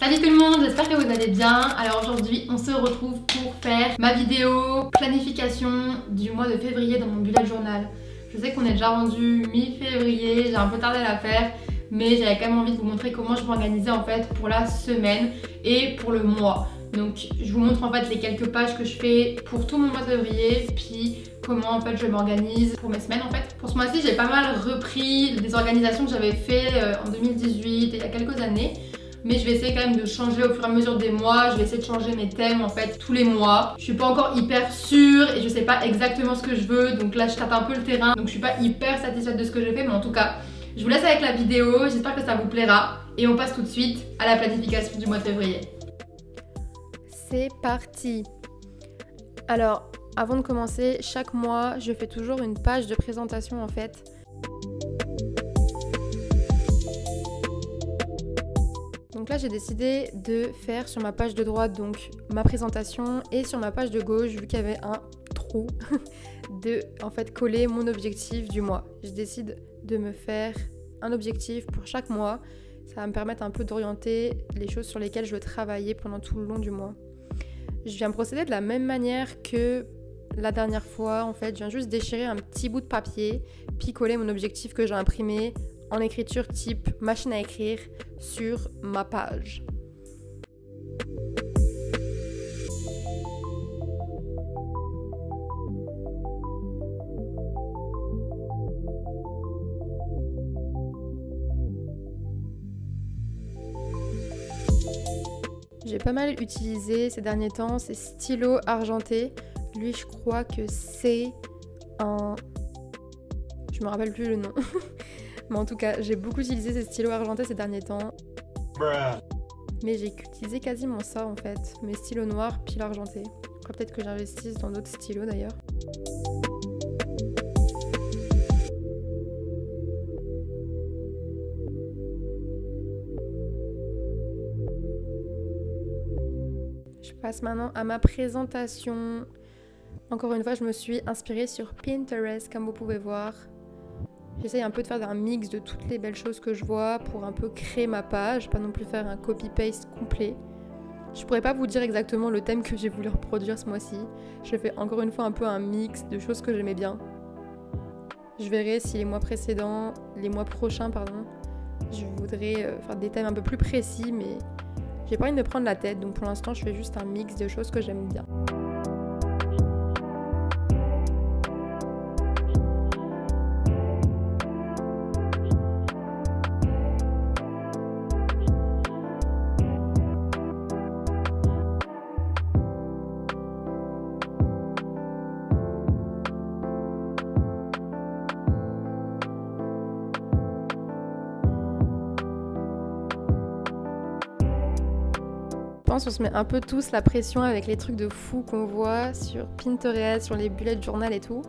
Salut tout le monde, j'espère que vous allez bien. Alors aujourd'hui on se retrouve pour faire ma vidéo planification du mois de février dans mon bullet journal. Je sais qu'on est déjà rendu mi-février, j'ai un peu tardé à la faire, mais j'avais quand même envie de vous montrer comment je m'organisais en fait pour la semaine et pour le mois. Donc je vous montre en fait les quelques pages que je fais pour tout mon mois de février, puis comment en fait je m'organise pour mes semaines en fait. Pour ce mois-ci j'ai pas mal repris des organisations que j'avais fait en 2018 et il y a quelques années. Mais je vais essayer quand même de changer au fur et à mesure des mois. Je vais essayer de changer mes thèmes en fait tous les mois. Je suis pas encore hyper sûre et je sais pas exactement ce que je veux. Donc là je tâte un peu le terrain. Donc je suis pas hyper satisfaite de ce que j'ai fait. Mais en tout cas, je vous laisse avec la vidéo. J'espère que ça vous plaira. Et on passe tout de suite à la planification du mois de février. C'est parti. Alors, avant de commencer, chaque mois, je fais toujours une page de présentation en fait. Donc là j'ai décidé de faire sur ma page de droite donc ma présentation et sur ma page de gauche, vu qu'il y avait un trou, de en fait coller mon objectif du mois. Je décide de me faire un objectif pour chaque mois. Ça va me permettre un peu d'orienter les choses sur lesquelles je veux travailler pendant tout le long du mois. Je viens procéder de la même manière que la dernière fois. En fait, je viens juste déchirer un petit bout de papier, puis coller mon objectif que j'ai imprimé en écriture type machine à écrire sur ma page. J'ai pas mal utilisé ces derniers temps ces stylos argentés. Lui, je crois que c'est un... Je me rappelle plus le nom. Mais en tout cas, j'ai beaucoup utilisé ces stylos argentés ces derniers temps. Mais j'ai utilisé quasiment ça en fait. Mes stylos noirs puis l'argenté. Peut-être que j'investisse dans d'autres stylos d'ailleurs. Je passe maintenant à ma présentation. Encore une fois, je me suis inspirée sur Pinterest comme vous pouvez voir. J'essaye un peu de faire un mix de toutes les belles choses que je vois pour un peu créer ma page, pas non plus faire un copy-paste complet. Je pourrais pas vous dire exactement le thème que j'ai voulu reproduire ce mois-ci. Je fais encore une fois un peu un mix de choses que j'aimais bien. Je verrai si les mois prochains, je voudrais faire des thèmes un peu plus précis, mais j'ai pas envie de me prendre la tête, donc pour l'instant je fais juste un mix de choses que j'aime bien. On se met un peu tous la pression avec les trucs de fou qu'on voit sur Pinterest, sur les bullet journal et tout.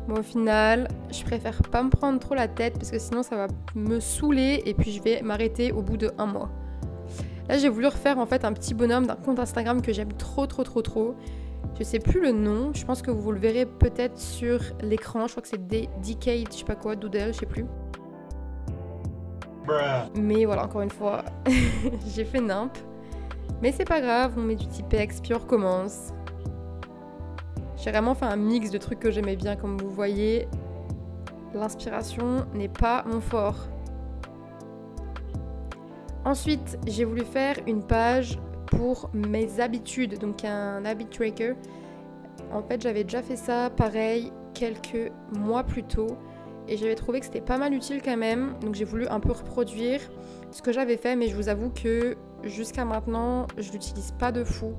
Mais au final, je préfère pas me prendre trop la tête parce que sinon ça va me saouler et puis je vais m'arrêter au bout de 1 mois. Là j'ai voulu refaire en fait un petit bonhomme d'un compte Instagram que j'aime trop. Je sais plus le nom, je pense que vous le verrez peut-être sur l'écran, je crois que c'est Decade, je sais pas quoi, Doodle, je sais plus. Mais voilà, encore une fois, j'ai fait nimp. Mais c'est pas grave, on met du Tipex puis on recommence. J'ai vraiment fait un mix de trucs que j'aimais bien, comme vous voyez. L'inspiration n'est pas mon fort. Ensuite, j'ai voulu faire une page pour mes habitudes, donc un habit tracker. En fait, j'avais déjà fait ça pareil quelques mois plus tôt et j'avais trouvé que c'était pas mal utile quand même. Donc j'ai voulu un peu reproduire ce que j'avais fait, mais je vous avoue que jusqu'à maintenant, je l'utilise pas de fou.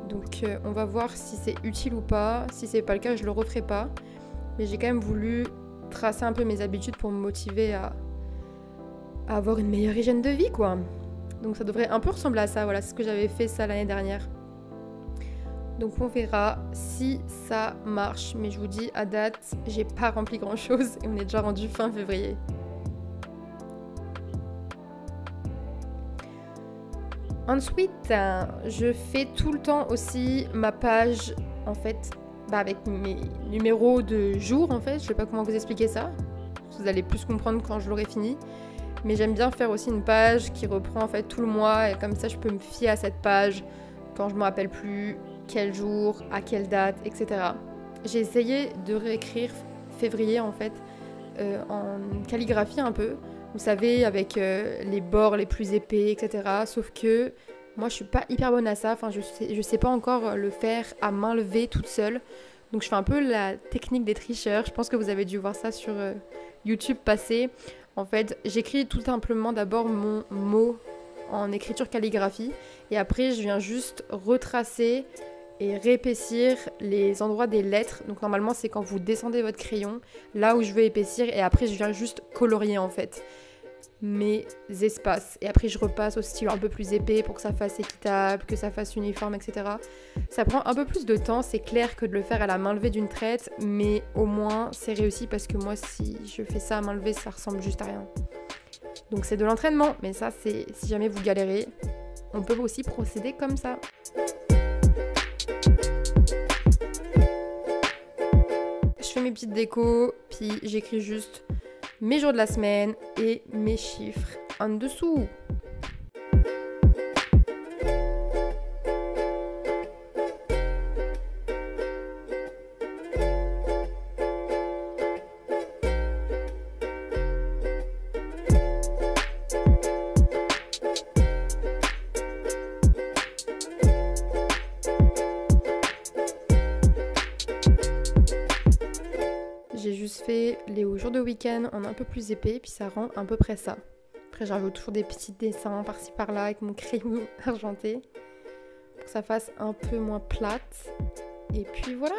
Donc on va voir si c'est utile ou pas. Si c'est pas le cas, je le referai pas. Mais j'ai quand même voulu tracer un peu mes habitudes pour me motiver à avoir une meilleure hygiène de vie, quoi. Donc ça devrait un peu ressembler à ça. Voilà, c'est ce que j'avais fait ça l'année dernière. Donc on verra si ça marche. Mais je vous dis, à date, j'ai pas rempli grand chose et on est déjà rendu fin février. Ensuite, je fais tout le temps aussi ma page en fait avec mes numéros de jour en fait. Je sais pas comment vous expliquer ça. Vous allez plus comprendre quand je l'aurai fini. Mais j'aime bien faire aussi une page qui reprend en fait tout le mois et comme ça je peux me fier à cette page quand je me rappelle plus quel jour, à quelle date, etc. J'ai essayé de réécrire février en fait en calligraphie un peu, vous savez, avec les bords les plus épais, etc. Sauf que moi je suis pas hyper bonne à ça, enfin je sais pas encore le faire à main levée toute seule. Donc je fais un peu la technique des tricheurs, je pense que vous avez dû voir ça sur YouTube passer. En fait, j'écris tout simplement d'abord mon mot en écriture calligraphie et après je viens juste retracer et réépaissir les endroits des lettres. Donc normalement c'est quand vous descendez votre crayon, là où je veux épaissir et après je viens juste colorier en fait mes espaces. Et après je repasse au stylo un peu plus épais pour que ça fasse équitable, que ça fasse uniforme, etc. Ça prend un peu plus de temps, c'est clair, que de le faire à la main levée d'une traite, mais au moins c'est réussi parce que moi si je fais ça à main levée ça ressemble juste à rien. Donc c'est de l'entraînement, mais ça c'est si jamais vous galérez, on peut aussi procéder comme ça. Je fais mes petites décos, puis j'écris juste mes jours de la semaine et mes chiffres en dessous. J'ai juste fait les jours de week-end en un peu plus épais, puis ça rend à peu près ça. Après j'ajoute toujours des petits dessins par-ci par-là avec mon crayon argenté pour que ça fasse un peu moins plate. Et puis voilà.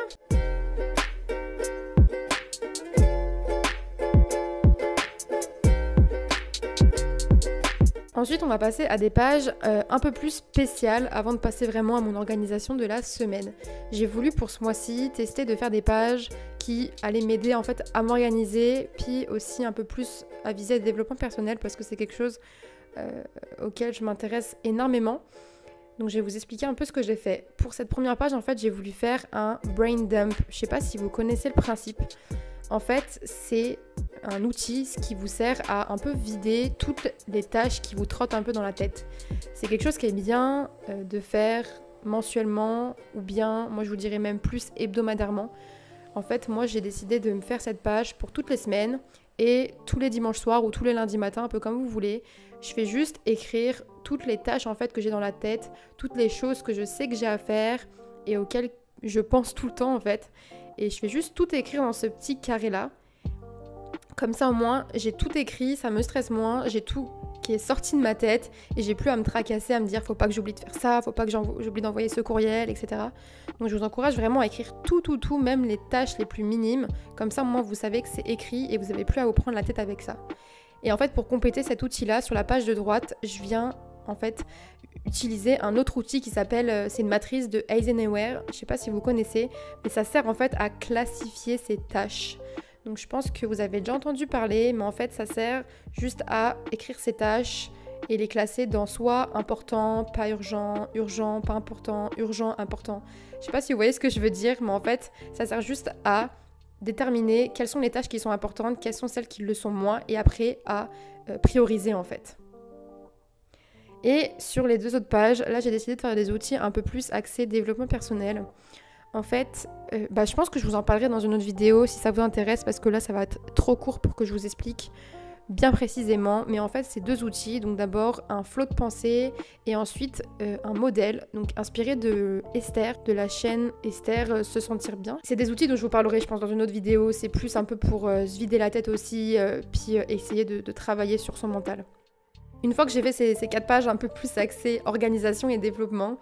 Ensuite, on va passer à des pages un peu plus spéciales avant de passer vraiment à mon organisation de la semaine. J'ai voulu pour ce mois-ci tester de faire des pages qui allaient m'aider en fait à m'organiser, puis aussi un peu plus à viser le développement personnel parce que c'est quelque chose auquel je m'intéresse énormément. Donc je vais vous expliquer un peu ce que j'ai fait. Pour cette première page, en fait, j'ai voulu faire un brain dump. Je sais pas si vous connaissez le principe. En fait, c'est un outil qui vous sert à un peu vider toutes les tâches qui vous trottent un peu dans la tête. C'est quelque chose qui est bien de faire mensuellement ou bien, moi je vous dirais même plus hebdomadairement. En fait, moi j'ai décidé de me faire cette page pour toutes les semaines et tous les dimanches soirs ou tous les lundis matins, un peu comme vous voulez. Je fais juste écrire toutes les tâches en fait que j'ai dans la tête, toutes les choses que je sais que j'ai à faire et auxquelles je pense tout le temps en fait. Et je fais juste tout écrire dans ce petit carré-là. Comme ça, au moins, j'ai tout écrit, ça me stresse moins, j'ai tout qui est sorti de ma tête et j'ai plus à me tracasser, à me dire faut pas que j'oublie de faire ça, faut pas que j'oublie d'envoyer ce courriel, etc. Donc je vous encourage vraiment à écrire tout, même les tâches les plus minimes. Comme ça, au moins, vous savez que c'est écrit et vous n'avez plus à vous prendre la tête avec ça. Et en fait, pour compléter cet outil-là, sur la page de droite, je viens en fait utiliser un autre outil qui s'appelle, c'est une matrice de Eisenhower, je sais pas si vous connaissez, mais ça sert en fait à classifier ces tâches. Donc je pense que vous avez déjà entendu parler, mais en fait ça sert juste à écrire ces tâches et les classer dans soit important, pas urgent, urgent, pas important, urgent, important. Je sais pas si vous voyez ce que je veux dire, mais en fait ça sert juste à déterminer quelles sont les tâches qui sont importantes, quelles sont celles qui le sont moins, et après à prioriser en fait. Et sur les deux autres pages, là j'ai décidé de faire des outils un peu plus axés développement personnel. En fait, je pense que je vous en parlerai dans une autre vidéo si ça vous intéresse parce que là ça va être trop court pour que je vous explique bien précisément. Mais en fait c'est deux outils, donc d'abord un flot de pensée et ensuite un modèle, donc inspiré de Esther, de la chaîne Esther Se Sentir Bien. C'est des outils dont je vous parlerai je pense dans une autre vidéo, c'est plus un peu pour se vider la tête aussi, puis essayer de travailler sur son mental. Une fois que j'ai fait ces 4 pages un peu plus axées organisation et développement,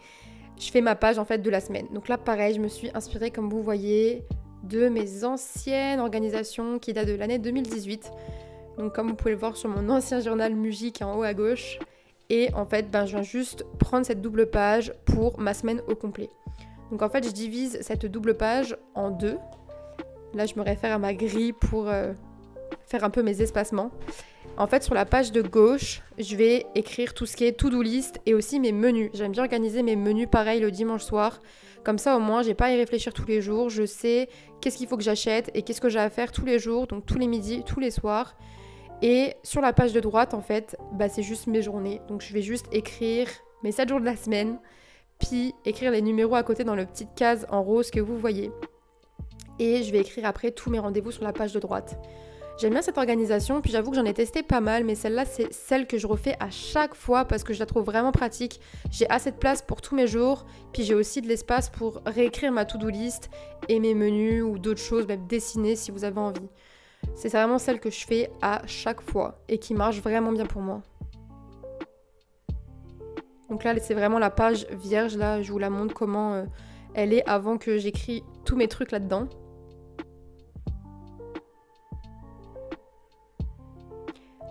je fais ma page en fait de la semaine. Donc là pareil, je me suis inspirée comme vous voyez de mes anciennes organisations qui datent de l'année 2018. Donc comme vous pouvez le voir sur mon ancien journal Musique en haut à gauche. Et en fait, je viens juste prendre cette double page pour ma semaine au complet. Donc en fait, je divise cette double page en deux. Là, je me réfère à ma grille pour faire un peu mes espacements. En fait, sur la page de gauche, je vais écrire tout ce qui est to-do list et aussi mes menus. J'aime bien organiser mes menus pareil le dimanche soir. Comme ça, au moins, j'ai pas à y réfléchir tous les jours. Je sais qu'est-ce qu'il faut que j'achète et qu'est-ce que j'ai à faire tous les jours, donc tous les midis, tous les soirs. Et sur la page de droite, en fait, bah, c'est juste mes journées. Donc je vais juste écrire mes 7 jours de la semaine, puis écrire les numéros à côté dans la petite case en rose que vous voyez. Et je vais écrire après tous mes rendez-vous sur la page de droite. J'aime bien cette organisation, puis j'avoue que j'en ai testé pas mal, mais celle-là, c'est celle que je refais à chaque fois parce que je la trouve vraiment pratique. J'ai assez de place pour tous mes jours, puis j'ai aussi de l'espace pour réécrire ma to-do list et mes menus ou d'autres choses, même dessiner si vous avez envie. C'est vraiment celle que je fais à chaque fois et qui marche vraiment bien pour moi. Donc là, c'est vraiment la page vierge, là, je vous la montre comment elle est avant que j'écris tous mes trucs là-dedans.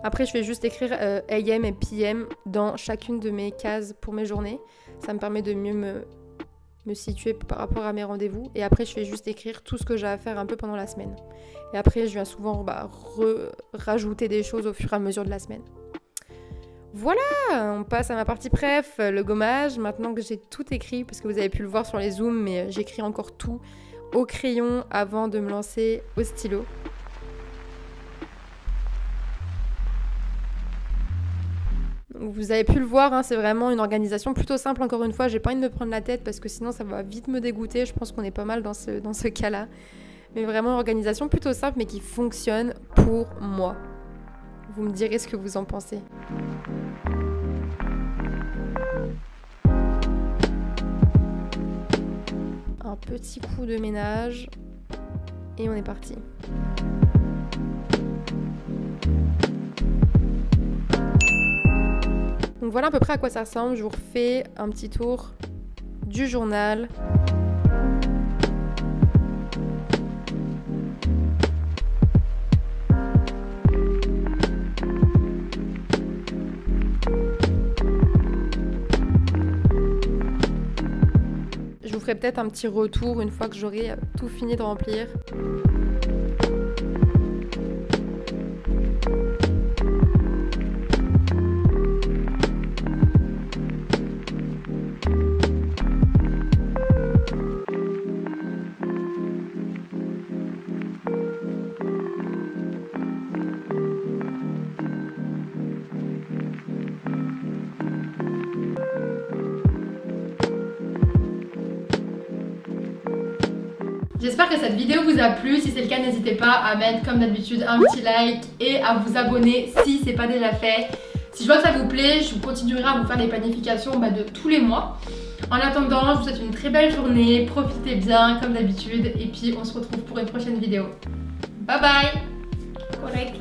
Après, je vais juste écrire AM et PM dans chacune de mes cases pour mes journées. Ça me permet de mieux me situer par rapport à mes rendez-vous. Et après, je vais juste écrire tout ce que j'ai à faire un peu pendant la semaine. Et après, je viens souvent rajouter des choses au fur et à mesure de la semaine. Voilà, on passe à ma partie préf, le gommage. Maintenant que j'ai tout écrit, parce que vous avez pu le voir sur les zooms, mais j'écris encore tout au crayon avant de me lancer au stylo. Vous avez pu le voir, hein, c'est vraiment une organisation plutôt simple. Encore une fois, j'ai pas envie de me prendre la tête parce que sinon ça va vite me dégoûter. Je pense qu'on est pas mal dans ce cas-là. Mais vraiment une organisation plutôt simple mais qui fonctionne pour moi. Vous me direz ce que vous en pensez. Un petit coup de ménage et on est parti. Donc voilà à peu près à quoi ça ressemble. Je vous refais un petit tour du journal. Je vous ferai peut-être un petit retour une fois que j'aurai tout fini de remplir. J'espère que cette vidéo vous a plu. Si c'est le cas, n'hésitez pas à mettre comme d'habitude un petit like et à vous abonner si c'est pas déjà fait. Si je vois que ça vous plaît, je continuerai à vous faire des planifications de tous les mois. En attendant, je vous souhaite une très belle journée, profitez bien comme d'habitude et puis on se retrouve pour une prochaine vidéo. Bye bye. Correct.